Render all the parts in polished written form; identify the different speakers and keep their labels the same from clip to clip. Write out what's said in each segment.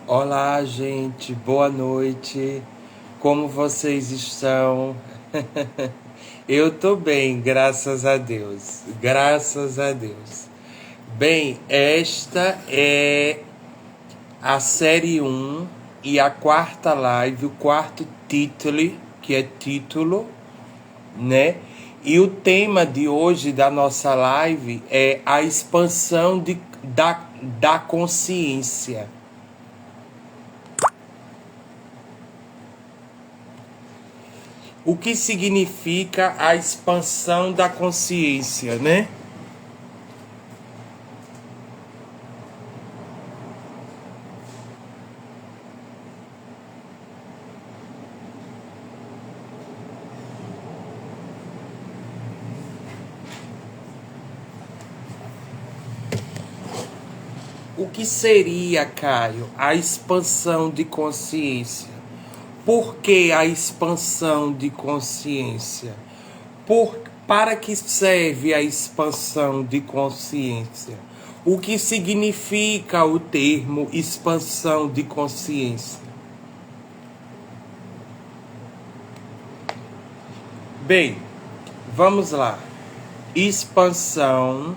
Speaker 1: Olá, gente, boa noite. Como vocês estão? Eu tô bem, graças a Deus. Graças a Deus. Bem, esta é a série 1 e a quarta live, o quarto título, que é título, né? E o tema de hoje da nossa live é a expansão da consciência. O que significa a expansão da consciência, né? O que seria, Caio, a expansão de consciência? Por que a expansão de consciência? Para que serve a expansão de consciência? O que significa o termo expansão de consciência? Bem, vamos lá. Expansão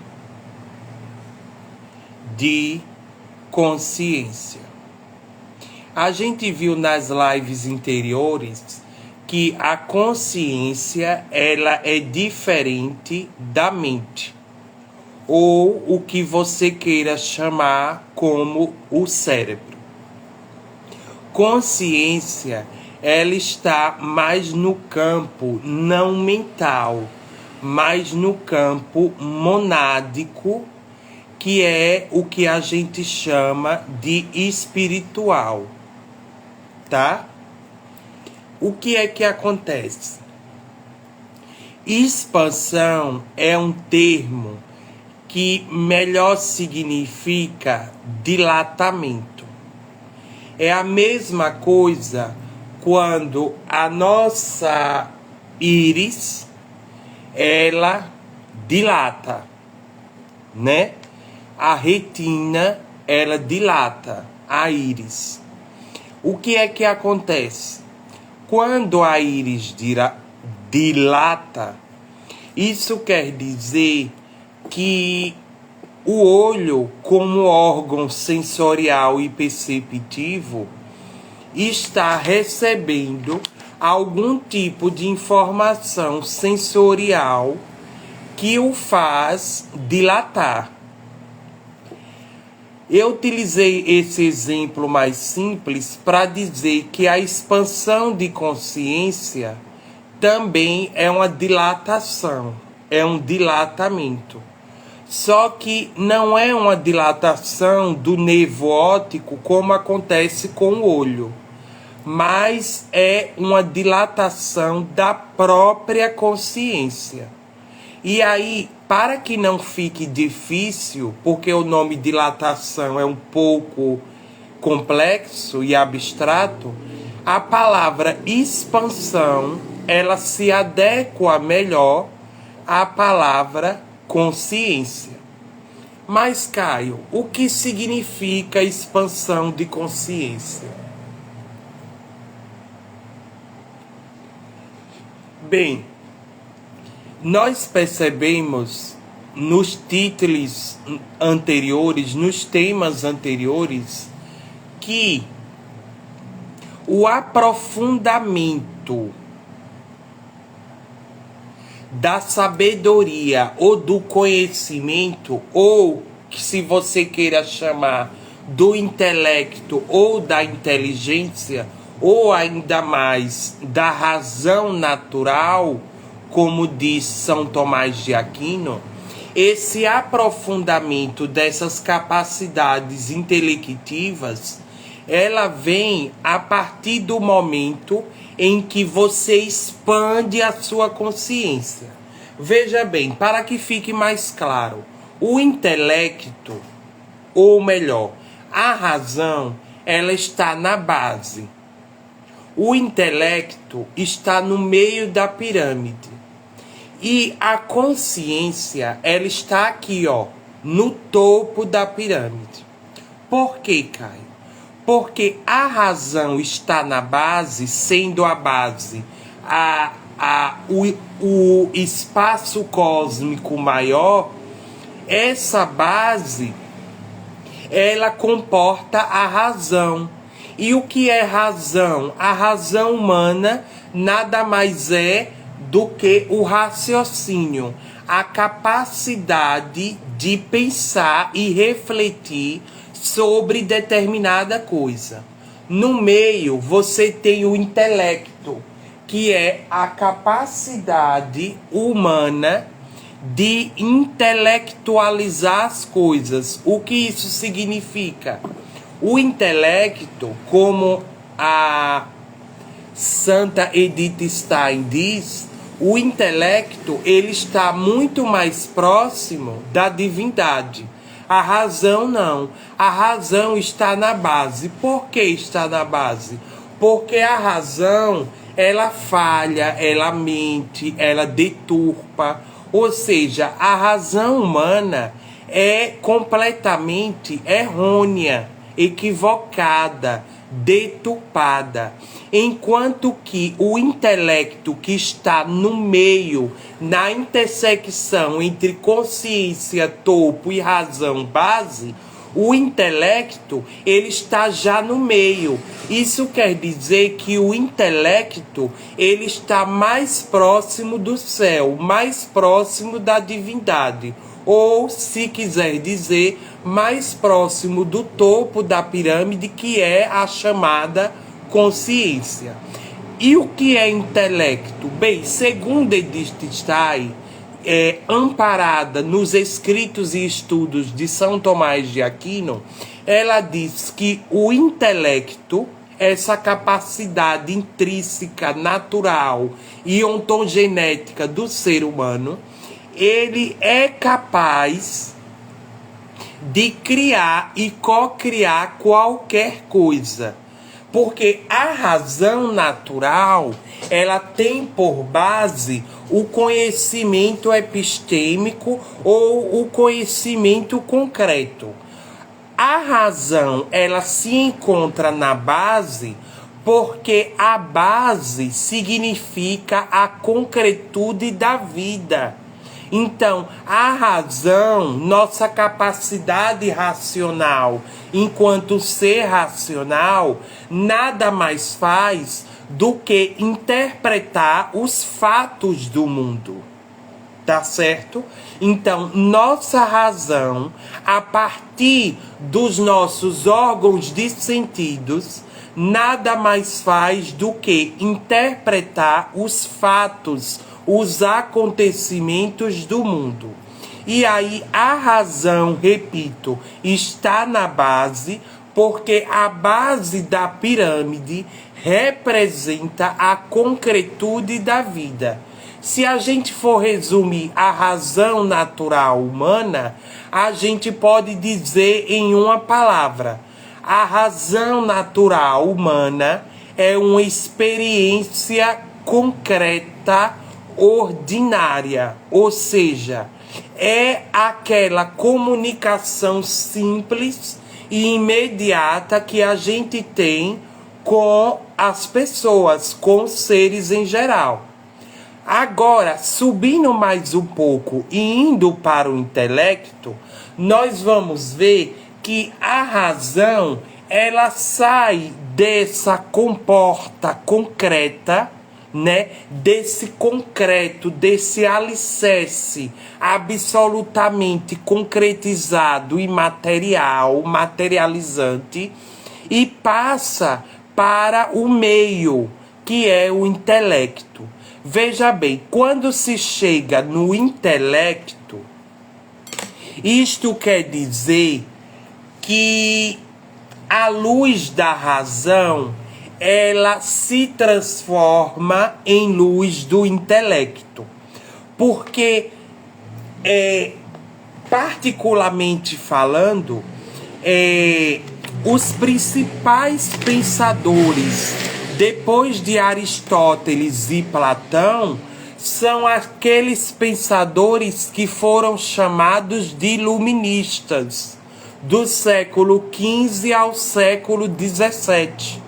Speaker 1: de consciência. A gente viu nas lives anteriores que a consciência ela é diferente da mente, ou o que você queira chamar como o cérebro. Consciência, ela está mais no campo não mental, mais no campo monádico, que é o que a gente chama de espiritual, tá? O que é que acontece? Expansão é um termo que melhor significa dilatamento. É a mesma coisa quando a nossa íris, ela dilata, né? A retina, ela dilata a íris. O que é que acontece? Quando a íris dilata, isso quer dizer que o olho, como órgão sensorial e perceptivo, está recebendo algum tipo de informação sensorial que o faz dilatar. Eu utilizei esse exemplo mais simples para dizer que a expansão de consciência também é uma dilatação, é um dilatamento. Só que não é uma dilatação do nervo óptico como acontece com o olho, mas é uma dilatação da própria consciência. E aí, para que não fique difícil, porque o nome dilatação é um pouco complexo e abstrato, a palavra expansão, ela se adequa melhor à palavra consciência. Mas, Caio, o que significa expansão de consciência? Bem, nós percebemos nos títulos anteriores, nos temas anteriores, que o aprofundamento da sabedoria ou do conhecimento, ou se você queira chamar do intelecto ou da inteligência, ou ainda mais da razão natural, como diz São Tomás de Aquino, esse aprofundamento dessas capacidades intelectivas, ela vem a partir do momento em que você expande a sua consciência. Veja bem, para que fique mais claro, o intelecto, ou melhor, a razão, ela está na base. O intelecto está no meio da pirâmide. E a consciência, ela está aqui, ó, no topo da pirâmide. Por quê, Caio? Porque a razão está na base, sendo a base o espaço cósmico maior. Essa base, ela comporta a razão. E o que é razão? A razão humana nada mais é do que o raciocínio, a capacidade de pensar e refletir sobre determinada coisa. No meio, você tem o intelecto, que é a capacidade humana de intelectualizar as coisas. O que isso significa? O intelecto, como a Santa Edith Stein diz, o intelecto ele está muito mais próximo da divindade. A razão não. A razão está na base. Por que está na base? Porque a razão, ela falha, ela mente, ela deturpa. Ou seja, a razão humana é completamente errônea, equivocada, deturpada. Enquanto que o intelecto que está no meio, na intersecção entre consciência, topo e razão base, o intelecto, ele está já no meio. Isso quer dizer que o intelecto, ele está mais próximo do céu, mais próximo da divindade. Ou, se quiser dizer, mais próximo do topo da pirâmide, que é a chamada consciência. E o que é intelecto? Bem, segundo Edith Stein, amparada nos escritos e estudos de São Tomás de Aquino, ela diz que o intelecto, essa capacidade intrínseca, natural e ontogenética do ser humano, ele é capaz de criar e co-criar qualquer coisa. Porque a razão natural, ela tem por base o conhecimento epistêmico ou o conhecimento concreto. A razão, ela se encontra na base porque a base significa a concretude da vida. Então, a razão, nossa capacidade racional, enquanto ser racional, nada mais faz do que interpretar os fatos do mundo. Tá certo? Então, nossa razão, a partir dos nossos órgãos de sentidos, nada mais faz do que interpretar os fatos, os acontecimentos do mundo. E aí a razão, repito, está na base, porque a base da pirâmide representa a concretude da vida. Se a gente for resumir a razão natural humana, a gente pode dizer em uma palavra: a razão natural humana é uma experiência concreta, ordinária, ou seja, é aquela comunicação simples e imediata que a gente tem com as pessoas, com os seres em geral. Agora, subindo mais um pouco e indo para o intelecto, nós vamos ver que a razão, ela sai dessa comporta concreta, né, desse concreto, desse alicerce absolutamente concretizado e material, materializante, e passa para o meio, que é o intelecto. Veja bem, quando se chega no intelecto, isto quer dizer que a luz da razão, ela se transforma em luz do intelecto. Porque, particularmente falando, os principais pensadores, depois de Aristóteles e Platão, são aqueles pensadores que foram chamados de iluministas. do século XV ao século XVII.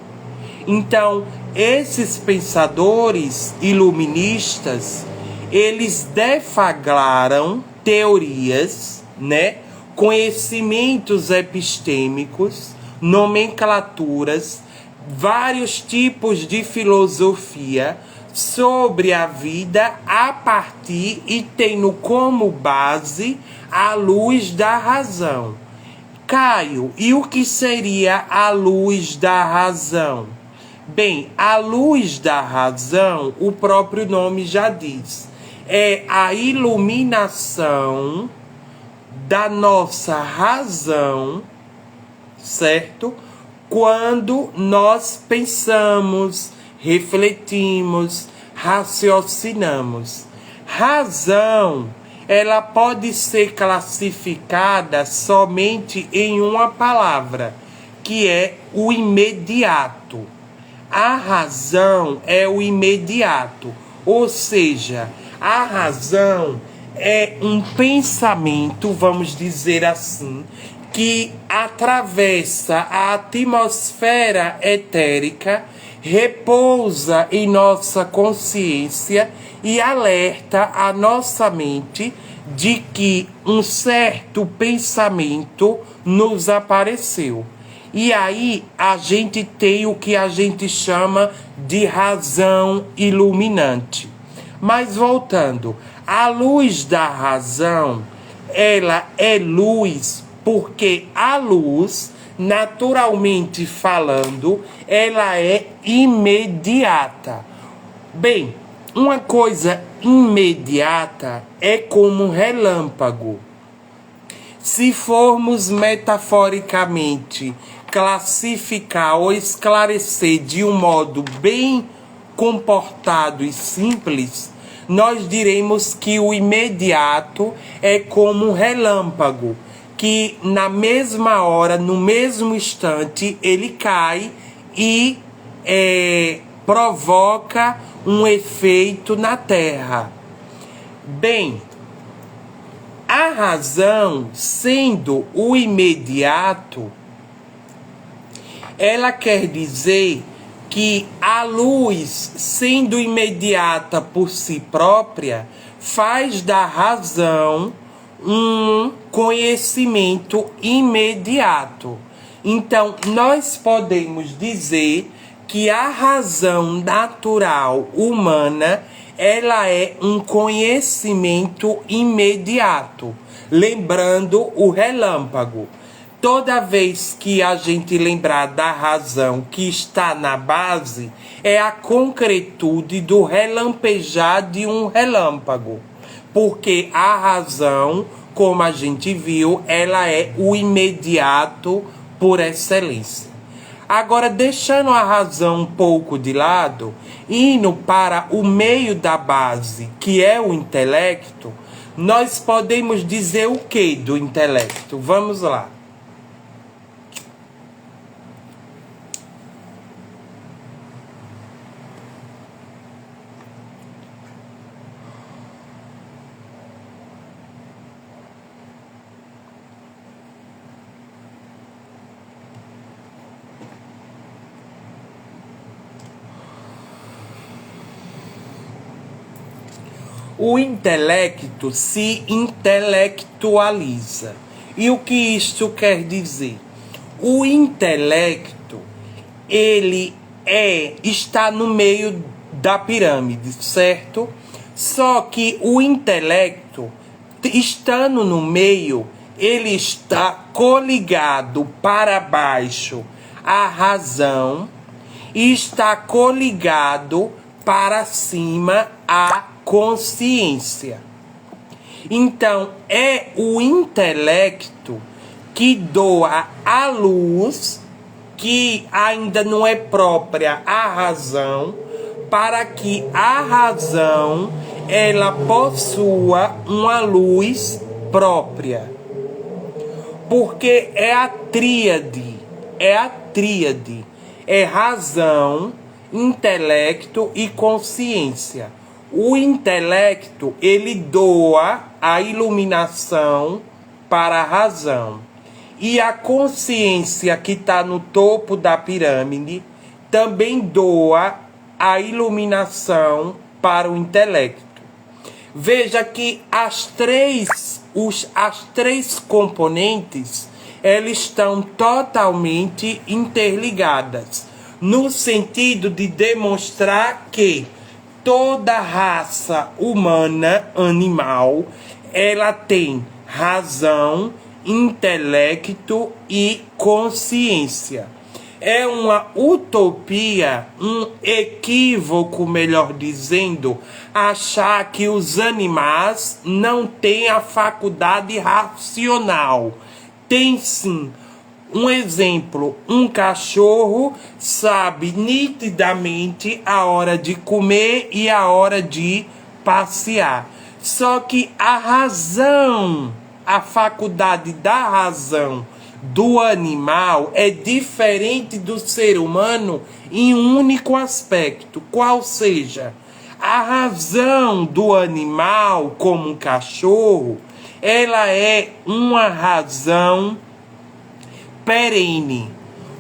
Speaker 1: Então, esses pensadores iluministas, eles deflagraram teorias, né, conhecimentos epistêmicos, nomenclaturas, vários tipos de filosofia sobre a vida a partir e tendo como base a luz da razão. Caio, e o que seria a luz da razão? Bem, a luz da razão, o próprio nome já diz, é a iluminação da nossa razão, certo? Quando nós pensamos, refletimos, raciocinamos. Razão, ela pode ser classificada somente em uma palavra, que é o imediato. A razão é o imediato, ou seja, a razão é um pensamento, vamos dizer assim, que atravessa a atmosfera etérica, repousa em nossa consciência e alerta a nossa mente de que um certo pensamento nos apareceu. E aí a gente tem o que a gente chama de razão iluminante. Mas voltando, a luz da razão, ela é luz porque a luz, naturalmente falando, ela é imediata. Bem, uma coisa imediata é como um relâmpago. Se formos metaforicamente classificar ou esclarecer de um modo bem comportado e simples, nós diremos que o imediato é como um relâmpago, que na mesma hora, no mesmo instante, ele cai e provoca um efeito na Terra. Bem, a razão, sendo o imediato, ela quer dizer que a luz, sendo imediata por si própria, faz da razão um conhecimento imediato. Então, nós podemos dizer que a razão natural humana, ela é um conhecimento imediato. Lembrando o relâmpago. Toda vez que a gente lembrar da razão que está na base, é a concretude do relampejar de um relâmpago. Porque a razão, como a gente viu, ela é o imediato por excelência. Agora, deixando a razão um pouco de lado, indo para o meio da base, que é o intelecto, nós podemos dizer o que do intelecto? Vamos lá. O intelecto se intelectualiza. E o que isto quer dizer? O intelecto, ele está no meio da pirâmide, certo? Só que o intelecto, estando no meio, ele está coligado para baixo à razão e está coligado para cima à consciência. Então, é o intelecto que doa a luz, que ainda não é própria à razão, para que a razão ela possua uma luz própria. Porque é a tríade, é razão, intelecto e consciência. O intelecto, ele doa a iluminação para a razão. E a consciência que está no topo da pirâmide também doa a iluminação para o intelecto. Veja que as três componentes, elas estão totalmente interligadas, no sentido de demonstrar que toda raça humana, animal, ela tem razão, intelecto e consciência. É uma utopia, um equívoco, melhor dizendo, achar que os animais não têm a faculdade racional. Tem sim. Um exemplo, um cachorro sabe nitidamente a hora de comer e a hora de passear. Só que a razão, a faculdade da razão do animal é diferente do ser humano em um único aspecto, qual seja, a razão do animal, como um cachorro, ela é uma razão perene,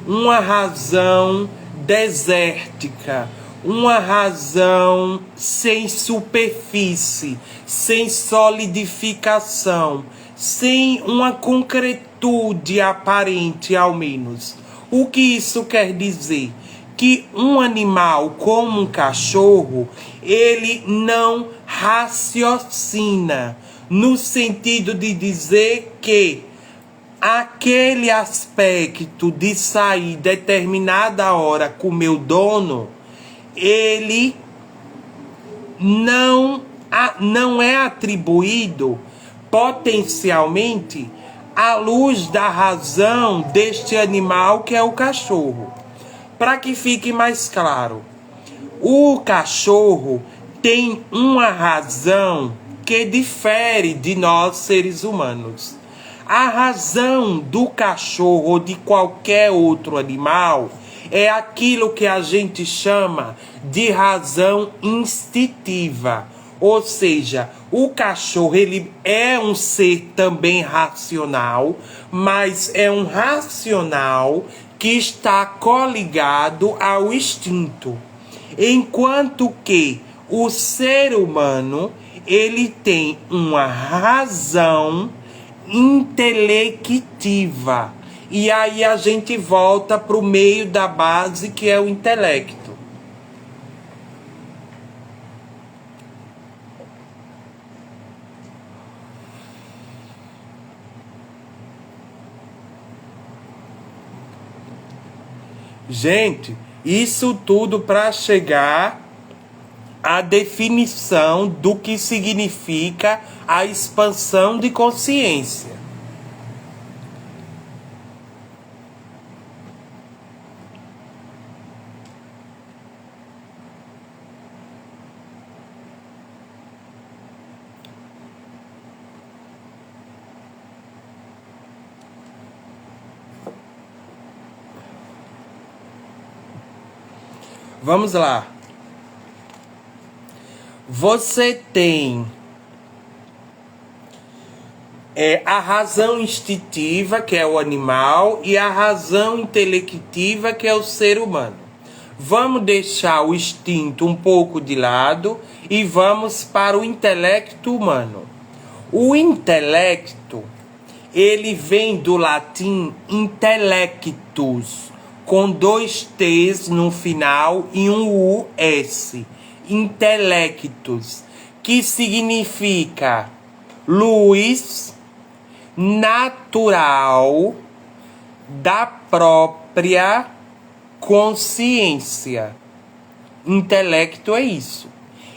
Speaker 1: uma razão desértica, uma razão sem superfície, sem solidificação, sem uma concretude aparente, ao menos. O que isso quer dizer? Que um animal como um cachorro, ele não raciocina, no sentido de dizer que aquele aspecto de sair determinada hora com o meu dono, ele não é atribuído potencialmente à luz da razão deste animal que é o cachorro. Para que fique mais claro, o cachorro tem uma razão que difere de nós seres humanos. A razão do cachorro ou de qualquer outro animal é aquilo que a gente chama de razão instintiva. Ou seja, o cachorro ele é um ser também racional, mas é um racional que está coligado ao instinto. Enquanto que o ser humano, ele tem uma razão intelectiva. E aí a gente volta para o meio da base, que é o intelecto. Gente, isso tudo para chegar à definição do que significa a expansão de consciência. Vamos lá. Você tem a razão instintiva, que é o animal, e a razão intelectiva, que é o ser humano. Vamos deixar o instinto um pouco de lado e vamos para o intelecto humano. O intelecto, ele vem do latim intellectus, com 2 T's no final e um US. Intelectus, que significa luz natural da própria consciência. Intelecto é isso.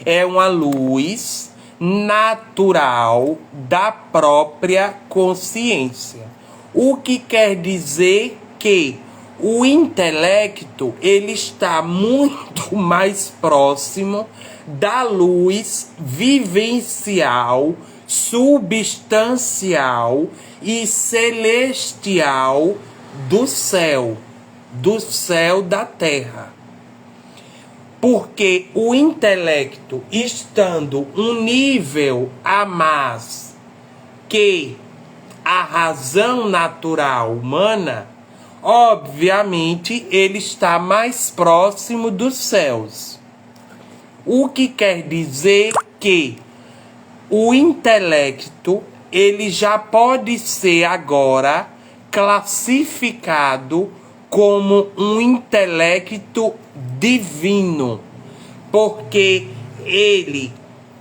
Speaker 1: É uma luz natural da própria consciência. O que quer dizer que o intelecto, ele está muito mais próximo da luz vivencial, substancial e celestial do céu da terra. Porque o intelecto, estando um nível a mais que a razão natural humana, obviamente ele está mais próximo dos céus. O que quer dizer que o intelecto, ele já pode ser agora classificado como um intelecto divino, porque ele,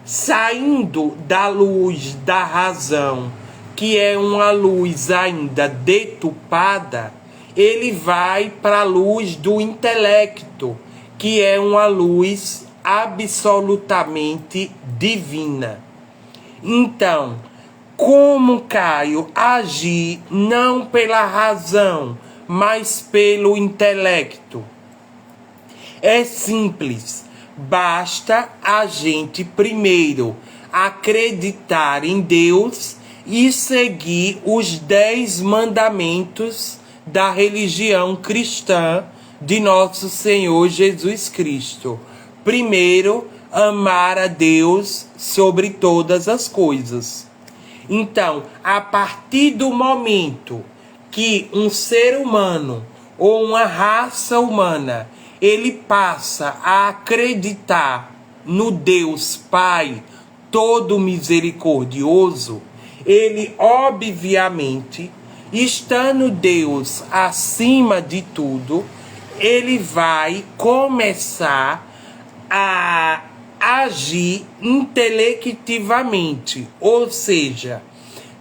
Speaker 1: saindo da luz da razão, que é uma luz ainda deturpada, ele vai para a luz do intelecto, que é uma luz absolutamente divina. Então, como Caio agir não pela razão, mas pelo intelecto? É simples, basta a gente primeiro acreditar em Deus e seguir os 10 mandamentos da religião cristã de nosso Senhor Jesus Cristo. Primeiro, amar a Deus sobre todas as coisas. Então, a partir do momento que um ser humano ou uma raça humana, ele passa a acreditar no Deus Pai todo misericordioso, ele obviamente, estando Deus acima de tudo, ele vai começar a agir intelectivamente, ou seja,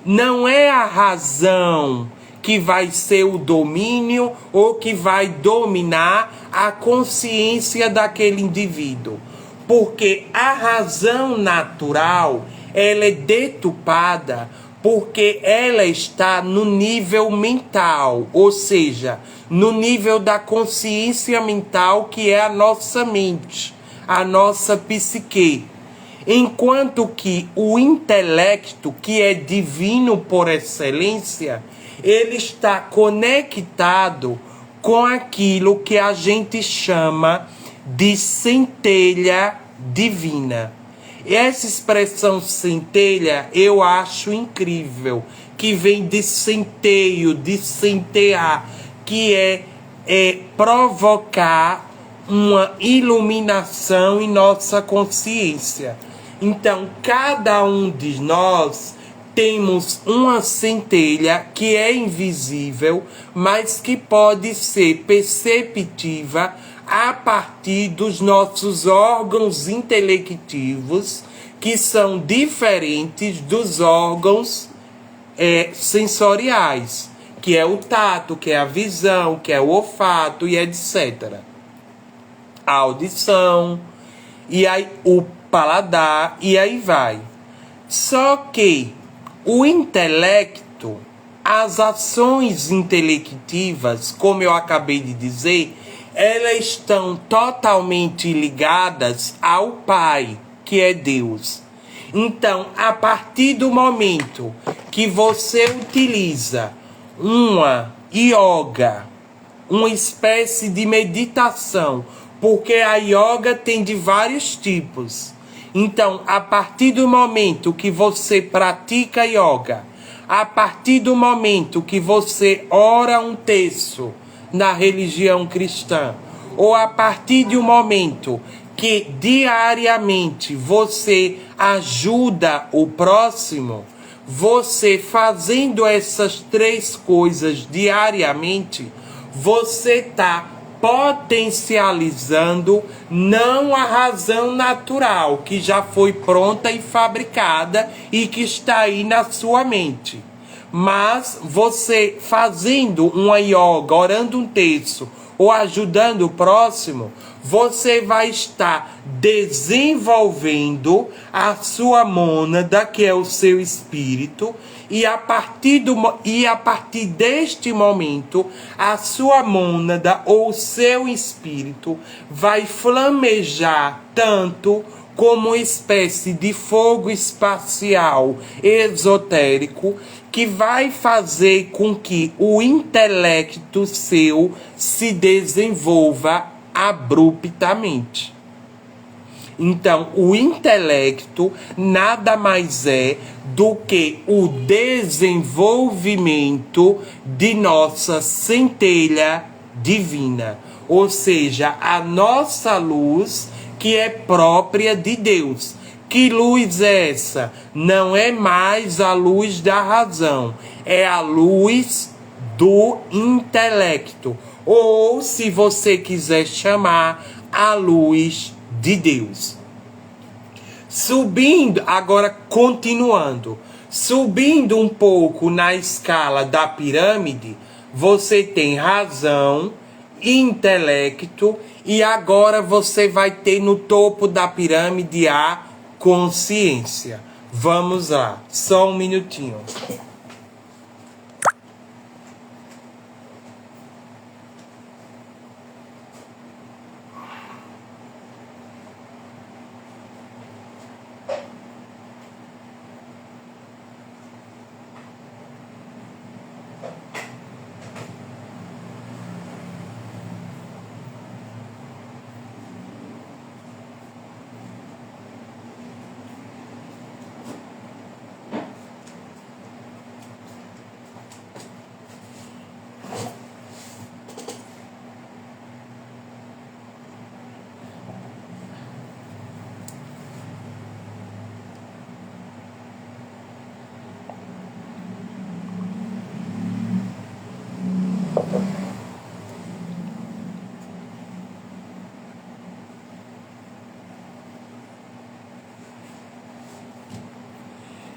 Speaker 1: não é a razão que vai ser o domínio ou que vai dominar a consciência daquele indivíduo, porque a razão natural, ela é deturpada porque ela está no nível mental, ou seja, no nível da consciência mental, que é a nossa mente, a nossa psique. Enquanto que o intelecto, que é divino por excelência, ele está conectado com aquilo que a gente chama de centelha divina. Essa expressão centelha eu acho incrível, que vem de centeio, de centear, que é provocar uma iluminação em nossa consciência. Então, cada um de nós temos uma centelha que é invisível, mas que pode ser perceptível a partir dos nossos órgãos intelectivos, que são diferentes dos órgãos sensoriais, que é o tato, que é a visão, que é o olfato e etc. A audição, e aí o paladar, e aí vai. Só que o intelecto, as ações intelectivas, como eu acabei de dizer, elas estão totalmente ligadas ao Pai, que é Deus. Então, a partir do momento que você utiliza uma yoga, uma espécie de meditação, porque a yoga tem de vários tipos. Então, a partir do momento que você pratica yoga, a partir do momento que você ora um terço na religião cristã, ou a partir de um momento que diariamente você ajuda o próximo, você fazendo essas 3 coisas diariamente, você está potencializando não a razão natural que já foi pronta e fabricada e que está aí na sua mente, mas você fazendo uma yoga, orando um terço ou ajudando o próximo, você vai estar desenvolvendo a sua mônada, que é o seu espírito, e a partir deste momento, a sua mônada ou o seu espírito vai flamejar tanto como uma espécie de fogo espacial esotérico, que vai fazer com que o intelecto seu se desenvolva abruptamente. Então, o intelecto nada mais é do que o desenvolvimento de nossa centelha divina, ou seja, a nossa luz que é própria de Deus. Que luz é essa? Não é mais a luz da razão, é a luz do intelecto, ou, se você quiser chamar, a luz de Deus. Subindo, agora continuando, subindo um pouco na escala da pirâmide, você tem razão, intelecto, e agora você vai ter no topo da pirâmide a consciência. Vamos lá, só um minutinho.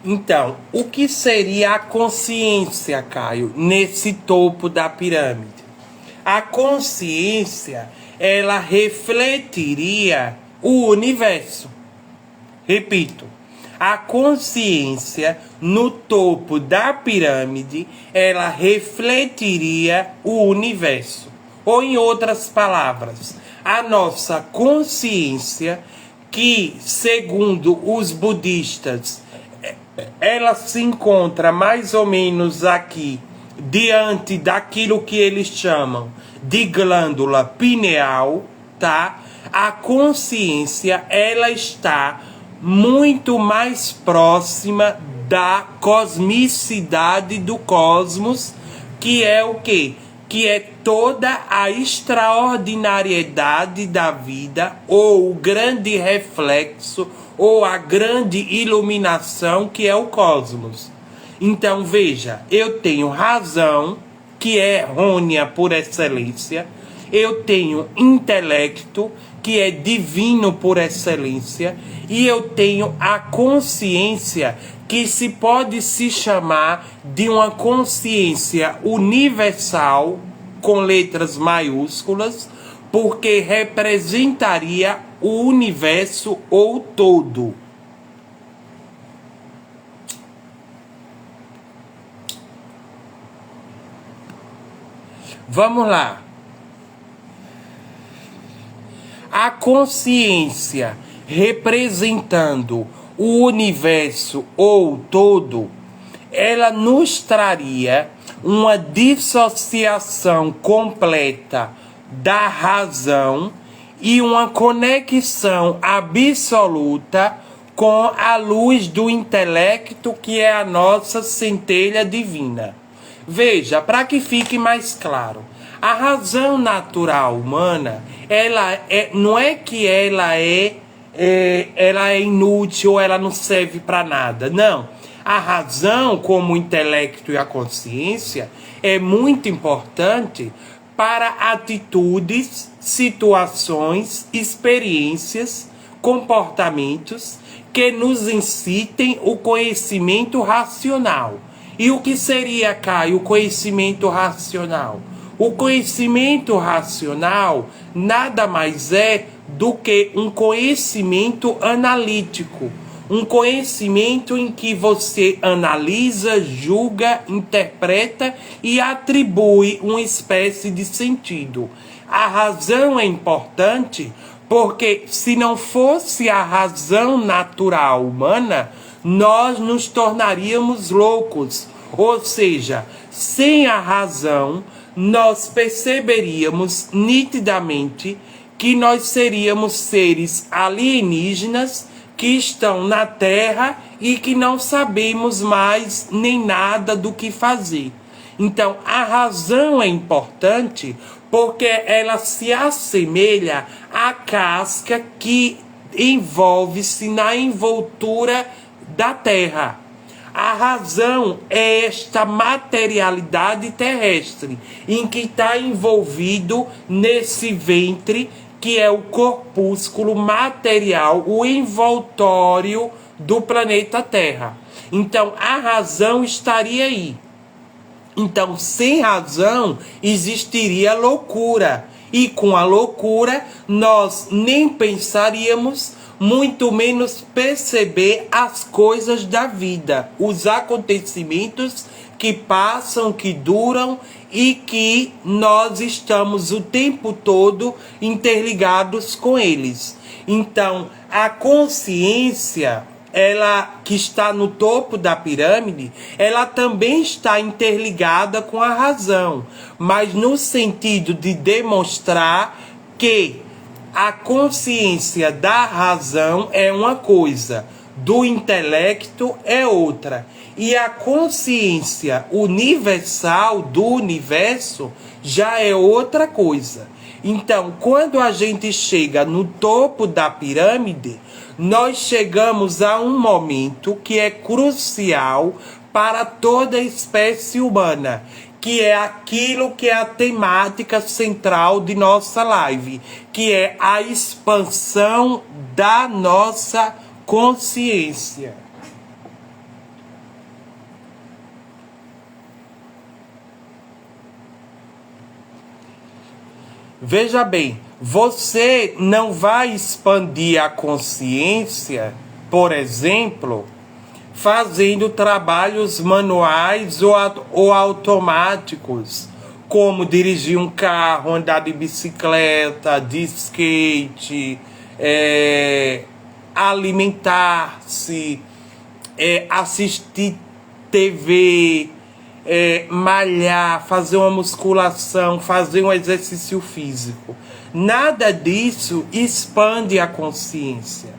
Speaker 1: Então, o que seria a consciência, Caio, nesse topo da pirâmide? A consciência, ela refletiria o universo. Repito, a consciência no topo da pirâmide, ela refletiria o universo. Ou, em outras palavras, a nossa consciência, que, segundo os budistas, ela se encontra mais ou menos aqui, diante daquilo que eles chamam de glândula pineal, tá? A consciência, ela está muito mais próxima da cosmicidade do cosmos, que é o quê? Que é toda a extraordinariedade da vida, ou o grande reflexo, ou a grande iluminação que é o cosmos. Então, veja, eu tenho razão, que é errônea por excelência, eu tenho intelecto, que é divino por excelência, e eu tenho a consciência, que se pode se chamar de uma consciência universal, com letras maiúsculas, porque representaria o universo ou todo. Vamos lá. A consciência representando o universo ou todo, ela nos traria uma dissociação completa da razão e uma conexão absoluta com a luz do intelecto, que é a nossa centelha divina. Veja, para que fique mais claro, a razão natural humana, não é que ela é inútil ou ela não serve para nada. Não. A razão, como o intelecto e a consciência, é muito importante para atitudes, situações, experiências, comportamentos que nos incitem o conhecimento racional. E o que seria, Caio, o conhecimento racional? O conhecimento racional nada mais é do que um conhecimento analítico. Um conhecimento em que você analisa, julga, interpreta e atribui uma espécie de sentido. A razão é importante porque, se não fosse a razão natural humana, nós nos tornaríamos loucos. Ou seja, sem a razão, nós perceberíamos nitidamente que nós seríamos seres alienígenas que estão na Terra e que não sabemos mais nem nada do que fazer. Então, a razão é importante porque ela se assemelha à casca que envolve-se na envoltura da Terra. A razão é esta materialidade terrestre em que está envolvido nesse ventre, que é o corpúsculo material, o envoltório do planeta Terra. Então, a razão estaria aí. Então, sem razão, existiria loucura. E com a loucura, nós nem pensaríamos, muito menos perceber as coisas da vida, os acontecimentos que passam, que duram e que nós estamos o tempo todo interligados com eles. Então, a consciência, ela que está no topo da pirâmide, ela também está interligada com a razão, mas no sentido de demonstrar que a consciência da razão é uma coisa, do intelecto é outra. E a consciência universal do universo já é outra coisa. Então, quando a gente chega no topo da pirâmide, nós chegamos a um momento que é crucial para toda a espécie humana, que é aquilo que é a temática central de nossa live, que é a expansão da nossa consciência. Veja bem, você não vai expandir a consciência, por exemplo, fazendo trabalhos manuais ou automáticos, como dirigir um carro, andar de bicicleta, de skate, alimentar-se, assistir TV, malhar, fazer uma musculação, fazer um exercício físico. Nada disso expande a consciência.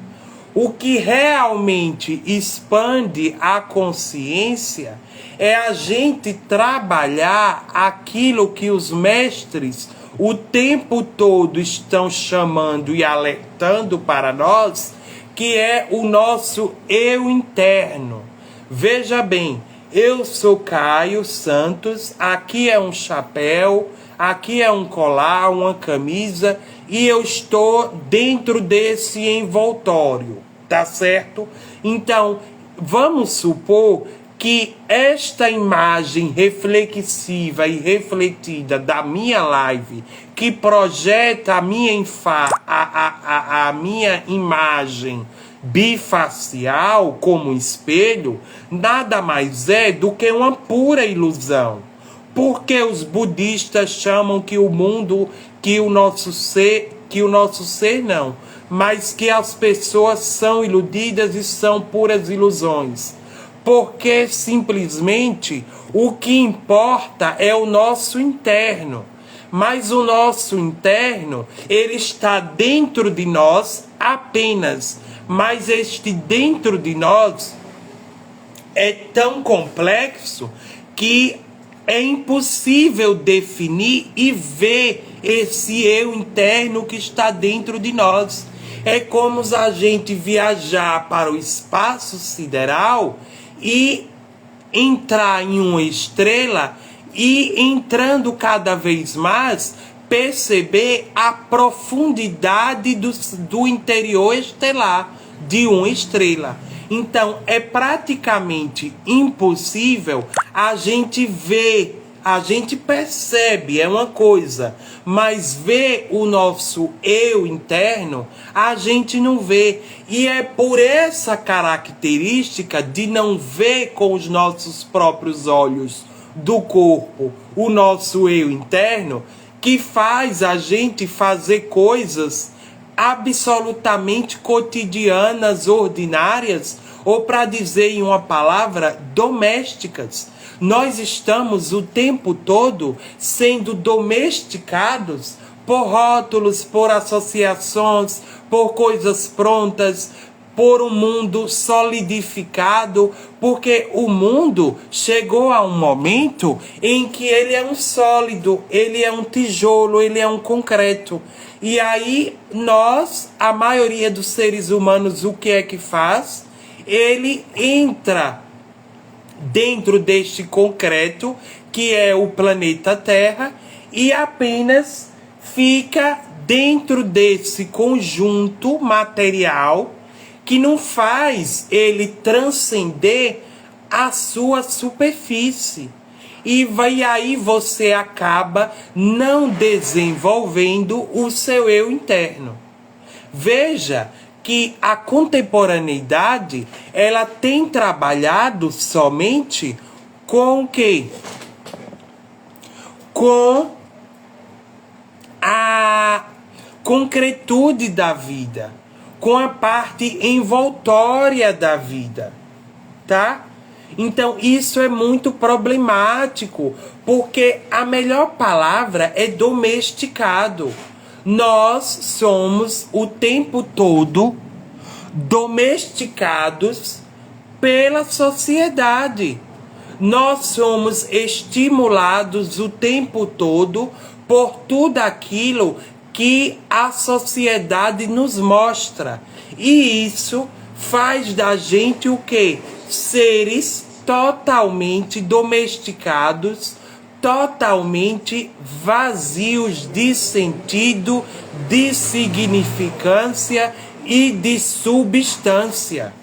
Speaker 1: O que realmente expande a consciência é a gente trabalhar aquilo que os mestres o tempo todo estão chamando e alertando para nós, que é o nosso eu interno. Veja bem, eu sou Caio Santos, aqui é um chapéu, aqui é um colar, uma camisa, e eu estou dentro desse envoltório, tá certo? Então, vamos supor que esta imagem reflexiva e refletida da minha live, que projeta a minha, a minha imagem bifacial como espelho, nada mais é do que uma pura ilusão. Porque os budistas chamam que o mundo, que o nosso ser não, mas que as pessoas são iludidas e são puras ilusões. Porque simplesmente o que importa é o nosso interno. Mas o nosso interno, ele está dentro de nós apenas. Mas este dentro de nós é tão complexo que é impossível definir e ver esse eu interno que está dentro de nós. É como se a gente viajar para o espaço sideral e entrar em uma estrela e, entrando cada vez mais, perceber a profundidade do interior estelar de uma estrela. Então, é praticamente impossível a gente ver, a gente percebe, é uma coisa, mas ver o nosso eu interno, a gente não vê. E é por essa característica de não ver com os nossos próprios olhos do corpo o nosso eu interno, que faz a gente fazer coisas absolutamente cotidianas, ordinárias, ou, para dizer em uma palavra, domésticas. Nós estamos o tempo todo sendo domesticados por rótulos, por associações, por coisas prontas, por um mundo solidificado, porque o mundo chegou a um momento em que ele é um sólido, ele é um tijolo, ele é um concreto. E aí nós, a maioria dos seres humanos, o que é que faz? Ele entra dentro deste concreto, que é o planeta Terra, e apenas fica dentro desse conjunto material que não faz ele transcender a sua superfície. E aí você acaba não desenvolvendo o seu eu interno. Veja que a contemporaneidade, ela tem trabalhado somente com o quê? Com a concretude da vida, com a parte envoltória da vida, tá? Então isso é muito problemático, porque a melhor palavra é domesticado. Nós somos o tempo todo domesticados pela sociedade. Nós somos estimulados o tempo todo por tudo aquilo que a sociedade nos mostra. E isso faz da gente o quê? Seres totalmente domesticados, totalmente vazios de sentido, de significância e de substância.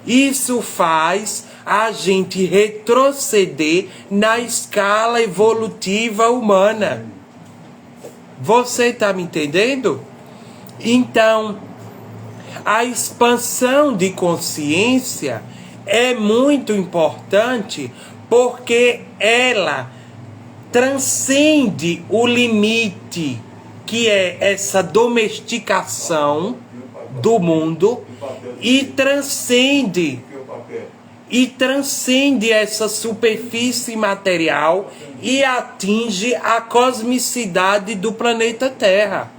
Speaker 1: Isso faz a gente retroceder na escala evolutiva humana. Você está me entendendo? Então, a expansão de consciência é muito importante porque ela transcende o limite que é essa domesticação do mundo e transcende essa superfície material e atinge a cosmicidade do planeta Terra.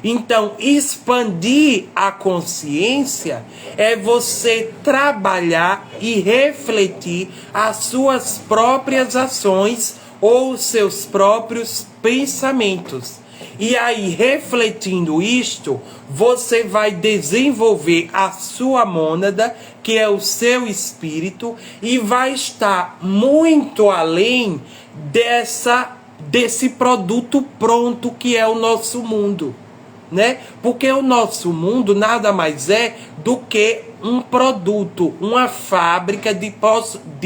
Speaker 1: Então, expandir a consciência é você trabalhar e refletir as suas próprias ações ou os seus próprios pensamentos. E aí, refletindo isto, você vai desenvolver a sua mônada, que é o seu espírito, e vai estar muito além desse produto pronto que é o nosso mundo, né? Porque o nosso mundo nada mais é do que um produto, uma fábrica de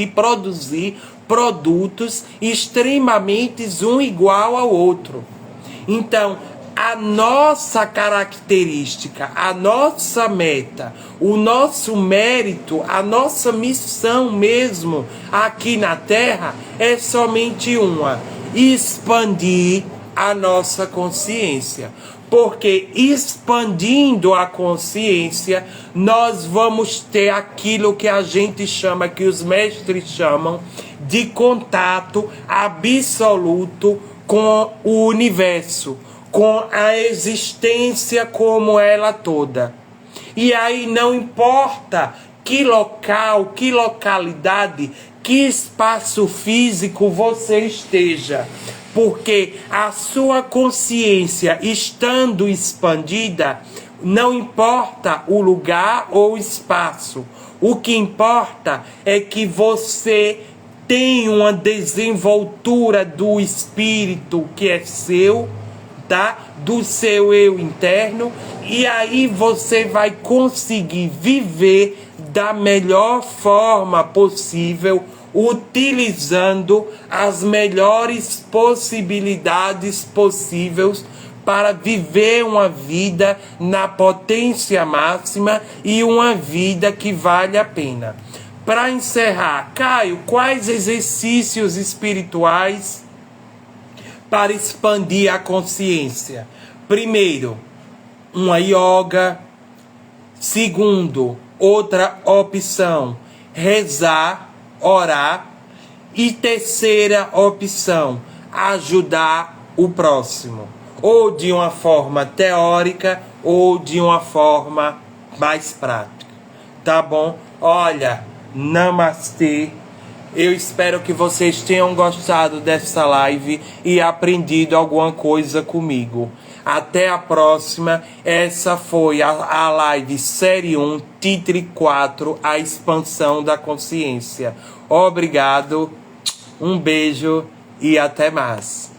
Speaker 1: produzir produtos extremamente um igual ao outro. Então, a nossa característica, a nossa meta, o nosso mérito, a nossa missão mesmo aqui na Terra é somente uma: expandir a nossa consciência. Porque expandindo a consciência, nós vamos ter aquilo que a gente chama, que os mestres chamam, de contato absoluto com o universo, com a existência como ela toda. E aí não importa que local, que localidade, que espaço físico você esteja, porque a sua consciência estando expandida, não importa o lugar ou o espaço. O que importa é que você tem uma desenvoltura do espírito que é seu, tá? Do seu eu interno, e aí você vai conseguir viver da melhor forma possível, utilizando as melhores possibilidades possíveis para viver uma vida na potência máxima e uma vida que vale a pena. Para encerrar, Caio, quais exercícios espirituais para expandir a consciência? Primeiro, uma yoga. Segundo, outra opção, rezar, orar. E terceira opção, ajudar o próximo. ou de uma forma teórica ou de uma forma mais prática. Tá bom? Olha, namastê. Eu espero que vocês tenham gostado dessa live e aprendido alguma coisa comigo. Até a próxima. Essa foi a live série 1, Titre 4, a expansão da consciência. Obrigado, um beijo e até mais.